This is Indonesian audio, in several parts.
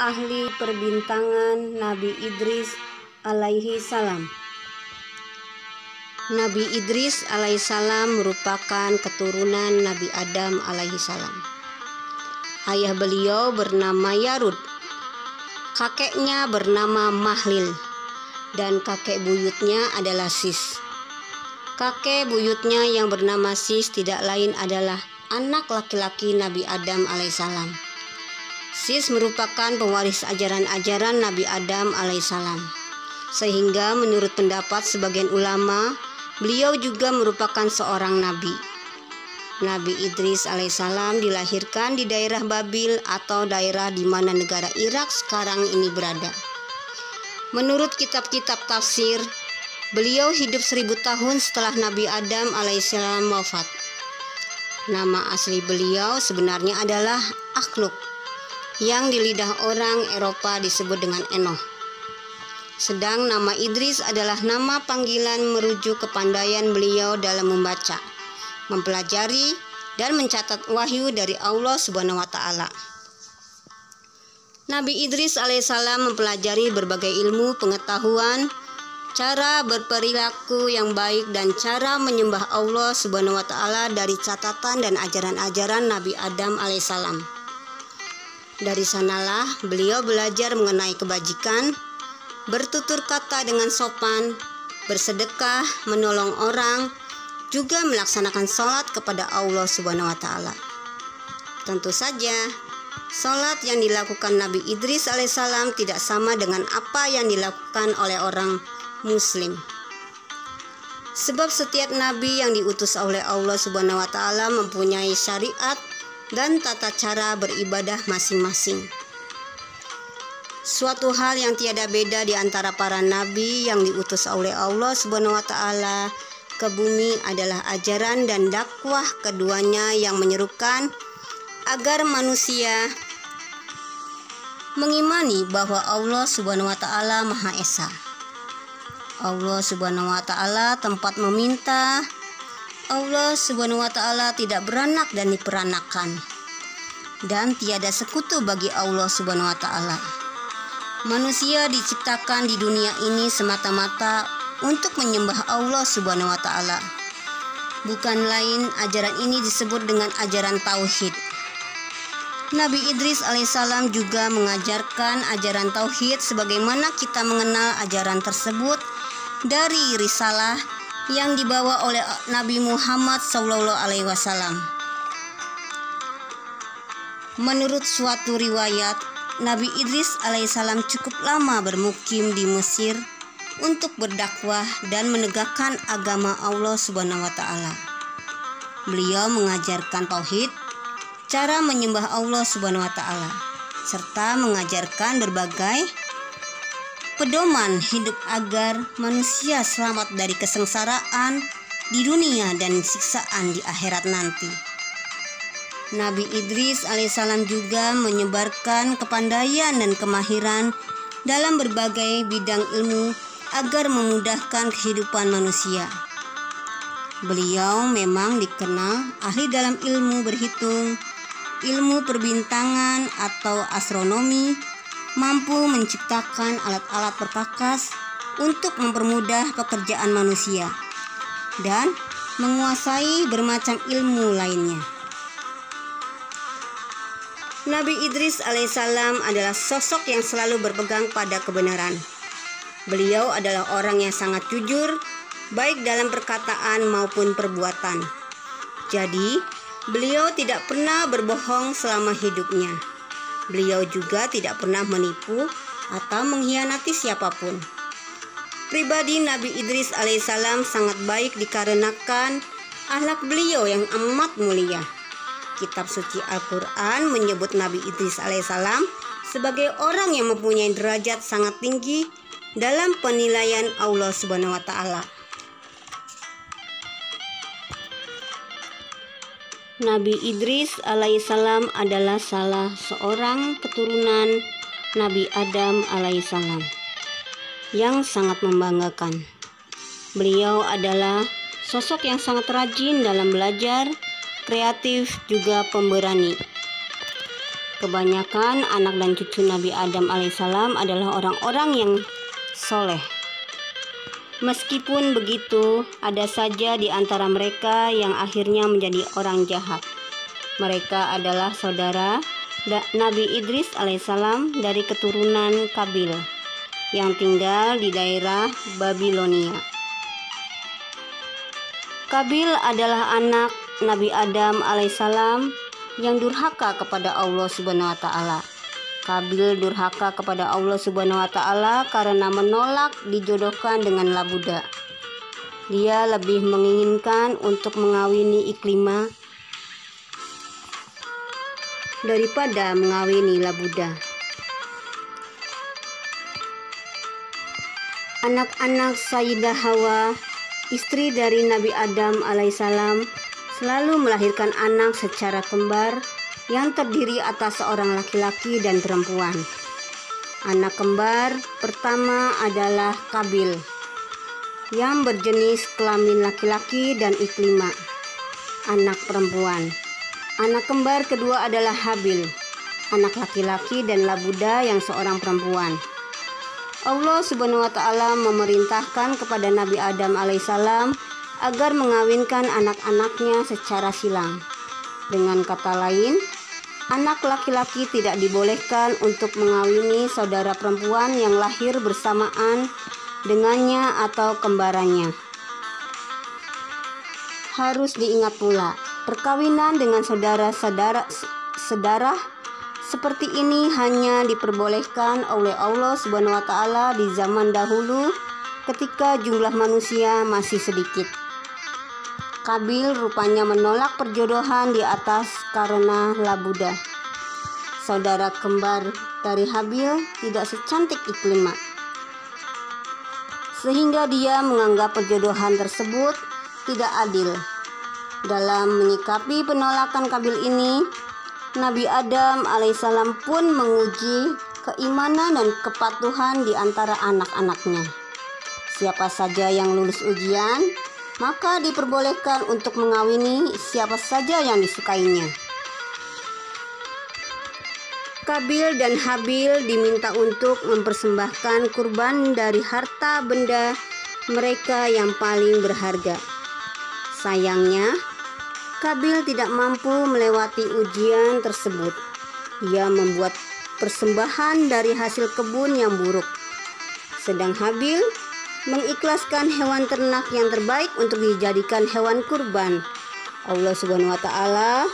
ahli perbintangan Nabi Idris alaihi salam. Nabi Idris alaihi salam merupakan keturunan Nabi Adam alaihi salam. Ayah beliau bernama Yarud, kakeknya bernama Mahlil, dan kakek buyutnya adalah Sis. Kakek buyutnya yang bernama Sis tidak lain adalah anak laki-laki Nabi Adam alaihissalam. Sis merupakan pewaris ajaran-ajaran Nabi Adam alaihissalam. Sehingga menurut pendapat sebagian ulama, beliau juga merupakan seorang nabi. Nabi Idris alaihissalam dilahirkan di daerah Babil atau daerah di mana negara Irak sekarang ini berada. Menurut kitab-kitab tafsir, beliau hidup 1000 tahun setelah Nabi Adam alaihissalam wafat. Nama asli beliau sebenarnya adalah Akhluk, yang di lidah orang Eropa disebut dengan Enoh. Sedang nama Idris adalah nama panggilan merujuk kepandaian beliau dalam membaca, mempelajari, dan mencatat wahyu dari Allah Subhanahu wa Ta'ala. Nabi Idris alaihissalam mempelajari berbagai ilmu pengetahuan, cara berperilaku yang baik, dan cara menyembah Allah Subhanahu wa Ta'ala dari catatan dan ajaran-ajaran Nabi Adam alaihissalam. Dari sanalah beliau belajar mengenai kebajikan, bertutur kata dengan sopan, bersedekah, menolong orang, juga melaksanakan sholat kepada Allah Subhanahu wa Ta'ala. Tentu saja, sholat yang dilakukan Nabi Idris alaihissalam tidak sama dengan apa yang dilakukan oleh orang Muslim. Sebab setiap nabi yang diutus oleh Allah Subhanahu wa Ta'ala mempunyai syariat dan tata cara beribadah masing-masing. Suatu hal yang tiada beda di antara para nabi yang diutus oleh Allah Subhanahu wa Ta'ala ke bumi adalah ajaran dan dakwah keduanya yang menyerukan agar manusia mengimani bahwa Allah Subhanahu wa Ta'ala Maha Esa. Allah Subhanahu wa Ta'ala tempat meminta. Allah Subhanahu wa Ta'ala tidak beranak dan diperanakan, dan tiada sekutu bagi Allah Subhanahu wa Ta'ala. Manusia diciptakan di dunia ini semata-mata untuk menyembah Allah Subhanahu wa Ta'ala. Bukan lain, ajaran ini disebut dengan ajaran tauhid. Nabi Idris alaihissalam juga mengajarkan ajaran tauhid sebagaimana kita mengenal ajaran tersebut dari risalah yang dibawa oleh Nabi Muhammad SAW. Menurut suatu riwayat, Nabi Idris alaihissalam cukup lama bermukim di Mesir untuk berdakwah dan menegakkan agama Allah Subhanahu wa Ta'ala. Beliau mengajarkan tauhid, cara menyembah Allah Subhanahu wa Ta'ala, serta mengajarkan berbagai pedoman hidup agar manusia selamat dari kesengsaraan di dunia dan siksaan di akhirat nanti. Nabi Idris alaihissalam juga menyebarkan kepandaian dan kemahiran dalam berbagai bidang ilmu agar memudahkan kehidupan manusia. Beliau memang dikenal ahli dalam ilmu berhitung, ilmu perbintangan atau astronomi, mampu menciptakan alat-alat perkakas untuk mempermudah pekerjaan manusia, dan menguasai bermacam ilmu lainnya. Nabi Idris alaihissalam adalah sosok yang selalu berpegang pada kebenaran. Beliau adalah orang yang sangat jujur, baik dalam perkataan maupun perbuatan. Jadi, beliau tidak pernah berbohong selama hidupnya. Beliau juga tidak pernah menipu atau mengkhianati siapapun. Pribadi Nabi Idris alaihissalam sangat baik dikarenakan akhlak beliau yang amat mulia. Kitab suci Al-Quran menyebut Nabi Idris alaihissalam sebagai orang yang mempunyai derajat sangat tinggi dalam penilaian Allah Subhanahu wa Ta'ala. Nabi Idris alaihissalam adalah salah seorang keturunan Nabi Adam alaihissalam yang sangat membanggakan. Beliau adalah sosok yang sangat rajin dalam belajar, kreatif, juga pemberani. Kebanyakan anak dan cucu Nabi Adam alaihissalam adalah orang-orang yang soleh. Meskipun begitu, ada saja di antara mereka yang akhirnya menjadi orang jahat. Mereka adalah saudara Nabi Idris alaihissalam dari keturunan Kabil yang tinggal di daerah Babilonia. Kabil adalah anak Nabi Adam alaihissalam yang durhaka kepada Allah Subhanahu wa taala. Kabil durhaka kepada Allah Subhanahu wa taala karena menolak dijodohkan dengan Labuda. Dia lebih menginginkan untuk mengawini Iklimah daripada mengawini Labuda. Anak-anak Sayyidah Hawa, istri dari Nabi Adam alaihissalam, selalu melahirkan anak secara kembar yang terdiri atas seorang laki-laki dan perempuan. Anak kembar pertama adalah Kabil yang berjenis kelamin laki-laki dan Iklimah, anak perempuan. Anak kembar kedua adalah Habil, anak laki-laki, dan Labuda yang seorang perempuan. Allah Subhanahu wa taala memerintahkan kepada Nabi Adam alaihissalam agar mengawinkan anak-anaknya secara silang. Dengan kata lain, anak laki-laki tidak dibolehkan untuk mengawini saudara perempuan yang lahir bersamaan dengannya atau kembarannya. Harus diingat pula, perkawinan dengan saudara-saudara seperti ini hanya diperbolehkan oleh Allah Subhanahu wa taala di zaman dahulu ketika jumlah manusia masih sedikit. Kabil rupanya menolak perjodohan di atas karena Labuda, saudara kembar dari Habil, tidak secantik Iklimah, sehingga dia menganggap perjodohan tersebut tidak adil. Dalam menyikapi penolakan Kabil ini, Nabi Adam alaihissalam pun menguji keimanan dan kepatuhan di antara anak-anaknya. Siapa saja yang lulus ujian, maka diperbolehkan untuk mengawini siapa saja yang disukainya. Kabil dan Habil diminta untuk mempersembahkan kurban dari harta benda mereka yang paling berharga. Sayangnya, Kabil tidak mampu melewati ujian tersebut. Ia membuat persembahan dari hasil kebun yang buruk. Sedang Habil mengikhlaskan hewan ternak yang terbaik untuk dijadikan hewan kurban. Allah Subhanahu wa taala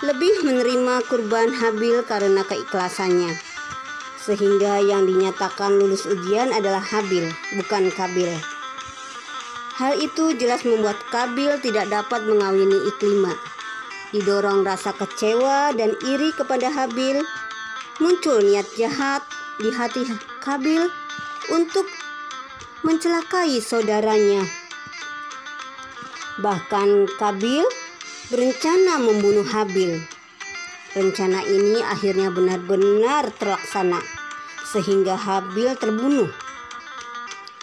lebih menerima kurban Habil karena keikhlasannya, sehingga yang dinyatakan lulus ujian adalah Habil, bukan Kabil. Hal itu jelas membuat Kabil tidak dapat mengawini Iklimah. Didorong rasa kecewa dan iri kepada Habil, muncul niat jahat di hati Kabil untuk mencelakai saudaranya. Bahkan Kabil berencana membunuh Habil. Rencana ini akhirnya benar-benar terlaksana, sehingga Habil terbunuh.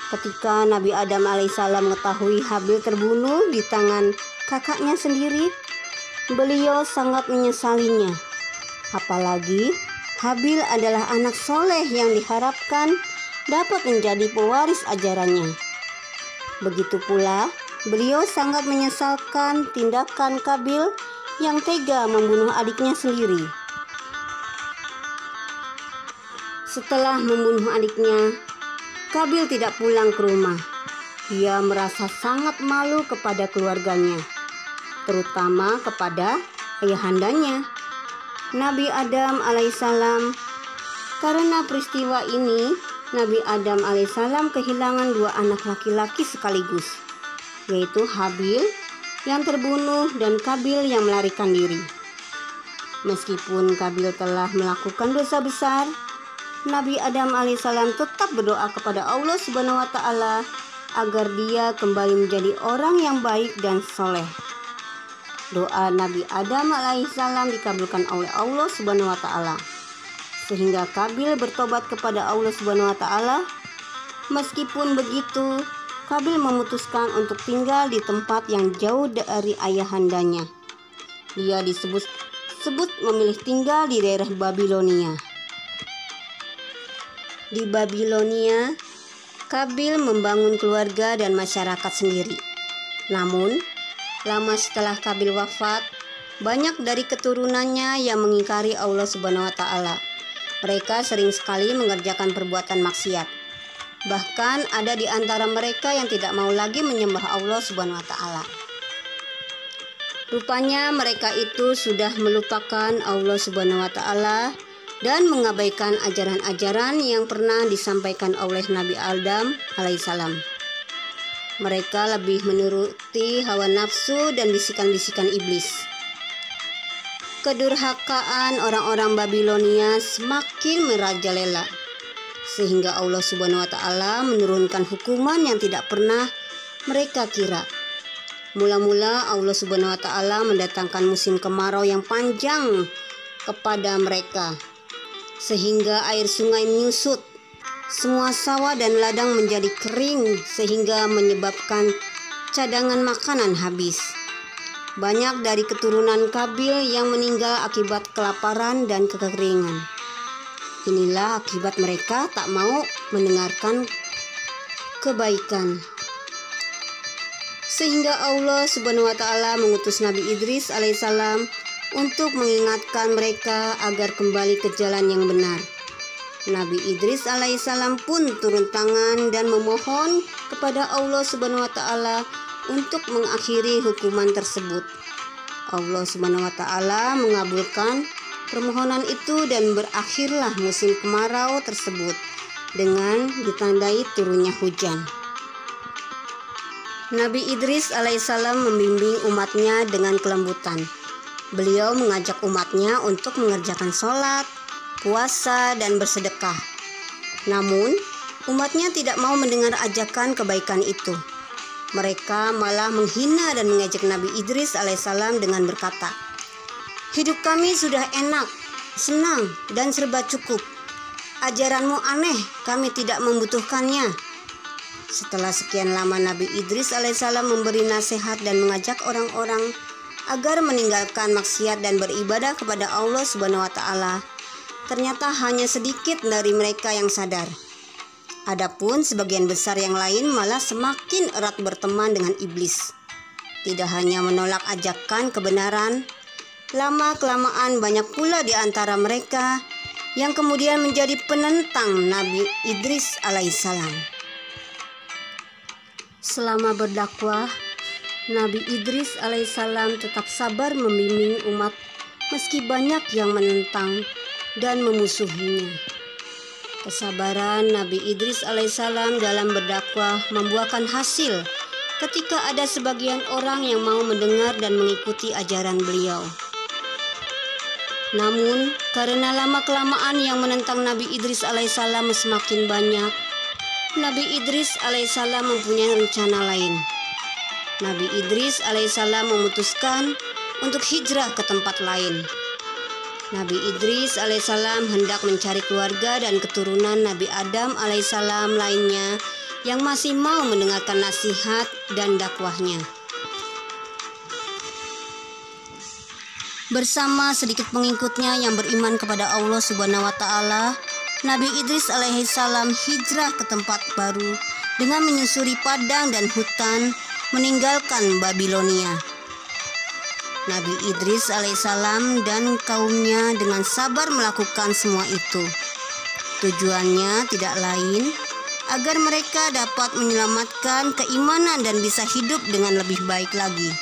Ketika Nabi Adam alaihissalam mengetahui Habil terbunuh di tangan kakaknya sendiri, beliau sangat menyesalinya. Apalagi Habil adalah anak soleh yang diharapkan dapat menjadi pewaris ajarannya. Begitu pula, beliau sangat menyesalkan tindakan Kabil yang tega membunuh adiknya sendiri. Setelah membunuh adiknya, Kabil tidak pulang ke rumah. Ia merasa sangat malu kepada keluarganya, terutama kepada ayahandanya, Nabi Adam alaihissalam. Karena peristiwa ini, Nabi Adam alaihissalam kehilangan dua anak laki-laki sekaligus, yaitu Habil yang terbunuh dan Kabil yang melarikan diri. Meskipun Kabil telah melakukan dosa besar, Nabi Adam alaihissalam tetap berdoa kepada Allah Subhanahu wa taala agar dia kembali menjadi orang yang baik dan soleh. Doa Nabi Adam alaihissalam dikabulkan oleh Allah Subhanahu wa taala, sehingga Kabil bertobat kepada Allah Subhanahu wa taala. Meskipun begitu, Kabil memutuskan untuk tinggal di tempat yang jauh dari ayahandanya. Dia disebut tersebut memilih tinggal di daerah Babilonia. Di Babilonia, Kabil membangun keluarga dan masyarakat sendiri. Namun, lama setelah Kabil wafat, banyak dari keturunannya yang mengingkari Allah Subhanahu wa Ta'ala. Mereka sering sekali mengerjakan perbuatan maksiat. Bahkan ada di antara mereka yang tidak mau lagi menyembah Allah Subhanahu wa Ta'ala. Rupanya mereka itu sudah melupakan Allah Subhanahu wa Ta'ala dan mengabaikan ajaran-ajaran yang pernah disampaikan oleh Nabi Adam alaihissalam. Mereka lebih menuruti hawa nafsu dan bisikan-bisikan iblis. Kedurhakaan orang-orang Babilonia semakin merajalela, sehingga Allah Subhanahu wa Ta'ala menurunkan hukuman yang tidak pernah mereka kira. Mula-mula Allah Subhanahu wa Ta'ala mendatangkan musim kemarau yang panjang kepada mereka, sehingga air sungai menyusut. Semua sawah dan ladang menjadi kering sehingga menyebabkan cadangan makanan habis. Banyak dari keturunan Kabil yang meninggal akibat kelaparan dan kekeringan. Inilah akibat mereka tak mau mendengarkan kebaikan. Sehingga Allah Subhanahu wa Ta'ala mengutus Nabi Idris alaihissalam untuk mengingatkan mereka agar kembali ke jalan yang benar. Nabi Idris alaihissalam pun turun tangan dan memohon kepada Allah Subhanahu wa Ta'ala untuk mengakhiri hukuman tersebut. Allah Subhanahu wa Ta'ala mengabulkan permohonan itu dan berakhirlah musim kemarau tersebut dengan ditandai turunnya hujan. Nabi Idris alaihissalam membimbing umatnya dengan kelembutan. Beliau mengajak umatnya untuk mengerjakan sholat, puasa, dan bersedekah. Namun, umatnya tidak mau mendengar ajakan kebaikan itu. Mereka malah menghina dan mengejek Nabi Idris alaihissalam dengan berkata, "Hidup kami sudah enak, senang, dan serba cukup. Ajaranmu aneh, kami tidak membutuhkannya." Setelah sekian lama Nabi Idris alaihissalam memberi nasihat dan mengajak orang-orang agar meninggalkan maksiat dan beribadah kepada Allah Subhanahu wa Ta'ala, ternyata hanya sedikit dari mereka yang sadar. Adapun sebagian besar yang lain malah semakin erat berteman dengan iblis. Tidak hanya menolak ajakan kebenaran, lama-kelamaan banyak pula di antara mereka yang kemudian menjadi penentang Nabi Idris alaihissalam. Selama berdakwah, Nabi Idris alaihissalam tetap sabar membimbing umat meski banyak yang menentang dan memusuhinya. Kesabaran Nabi Idris alaihissalam dalam berdakwah membuahkan hasil ketika ada sebagian orang yang mau mendengar dan mengikuti ajaran beliau. Namun, karena lama-kelamaan yang menentang Nabi Idris alaihissalam semakin banyak, Nabi Idris alaihissalam mempunyai rencana lain. Nabi Idris alaihissalam memutuskan untuk hijrah ke tempat lain. Nabi Idris alaihissalam hendak mencari keluarga dan keturunan Nabi Adam alaihissalam lainnya yang masih mau mendengarkan nasihat dan dakwahnya. Bersama sedikit pengikutnya yang beriman kepada Allah Subhanahu wa Ta'ala, Nabi Idris alaihissalam hijrah ke tempat baru dengan menyusuri padang dan hutan, meninggalkan Babilonia. Nabi Idris alaihissalam dan kaumnya dengan sabar melakukan semua itu. Tujuannya tidak lain agar mereka dapat menyelamatkan keimanan dan bisa hidup dengan lebih baik lagi.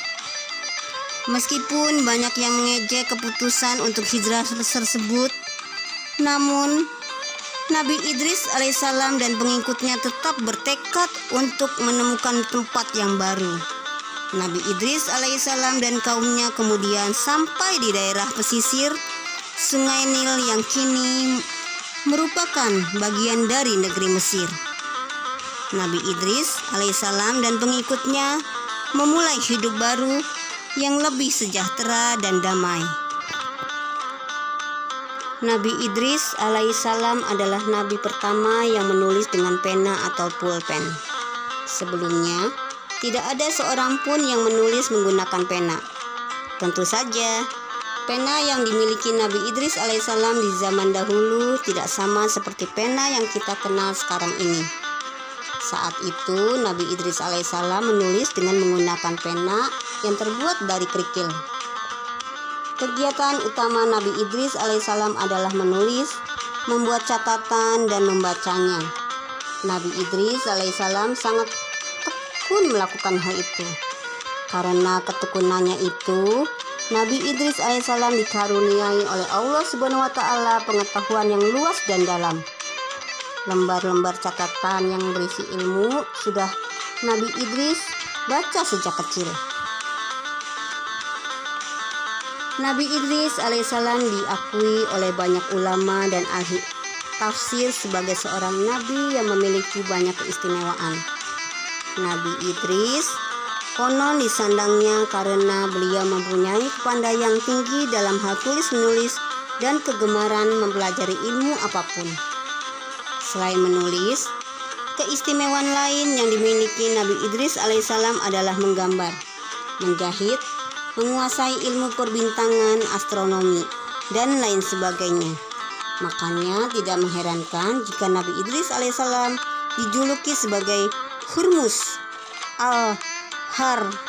Meskipun banyak yang mengejek keputusan untuk hijrah tersebut, namun Nabi Idris alaihissalam dan pengikutnya tetap bertekad untuk menemukan tempat yang baru. Nabi Idris alaihissalam dan kaumnya kemudian sampai di daerah pesisir Sungai Nil yang kini merupakan bagian dari negeri Mesir. Nabi Idris alaihissalam dan pengikutnya memulai hidup baru yang lebih sejahtera dan damai. Nabi Idris alaihissalam adalah nabi pertama yang menulis dengan pena atau pulpen. Sebelumnya, tidak ada seorang pun yang menulis menggunakan pena. Tentu saja, Pena yang dimiliki Nabi Idris alaihissalam di zaman dahulu tidak sama seperti pena yang kita kenal sekarang ini. Saat itu Nabi Idris alaihissalam menulis dengan menggunakan pena yang terbuat dari kerikil. Kegiatan utama Nabi Idris alaihissalam adalah menulis, membuat catatan, dan membacanya. Nabi Idris alaihissalam sangat tekun melakukan hal itu. Karena ketekunannya itu, Nabi Idris alaihissalam dikaruniai oleh Allah Subhanahu wa Ta'ala pengetahuan yang luas dan dalam. Lembar-lembar catatan yang berisi ilmu sudah Nabi Idris baca sejak kecil. Nabi Idris alaihissalam diakui oleh banyak ulama dan ahli tafsir sebagai seorang nabi yang memiliki banyak keistimewaan. Nabi Idris konon disandangnya karena beliau mempunyai kepandaian tinggi dalam hal tulis-menulis dan kegemaran mempelajari ilmu apapun. Selain menulis, keistimewaan lain yang dimiliki Nabi Idris alaihissalam adalah menggambar, menjahit, menguasai ilmu perbintangan, astronomi, dan lain sebagainya. Makanya tidak mengherankan jika Nabi Idris alaihissalam dijuluki sebagai Hurmus Al-Harmisah,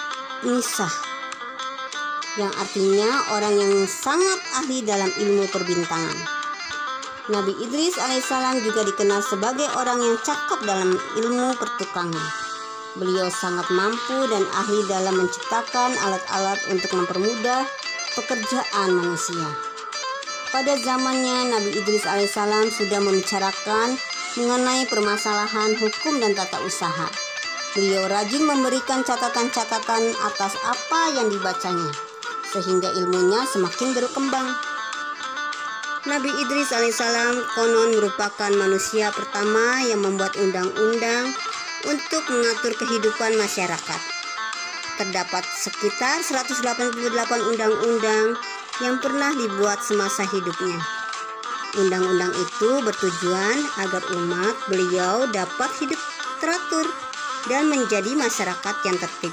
yang artinya orang yang sangat ahli dalam ilmu perbintangan. Nabi Idris alaihissalam juga dikenal sebagai orang yang cakap dalam ilmu pertukangan. Beliau sangat mampu dan ahli dalam menciptakan alat-alat untuk mempermudah pekerjaan manusia. Pada zamannya Nabi Idris alaihissalam sudah membicarakan mengenai permasalahan hukum dan tata usaha. Beliau rajin memberikan catatan-catatan atas apa yang dibacanya, sehingga ilmunya semakin berkembang. Nabi Idris alaihissalam konon merupakan manusia pertama yang membuat undang-undang untuk mengatur kehidupan masyarakat. Terdapat sekitar 188 undang-undang yang pernah dibuat semasa hidupnya. Undang-undang itu bertujuan agar umat beliau dapat hidup teratur dan menjadi masyarakat yang tertib.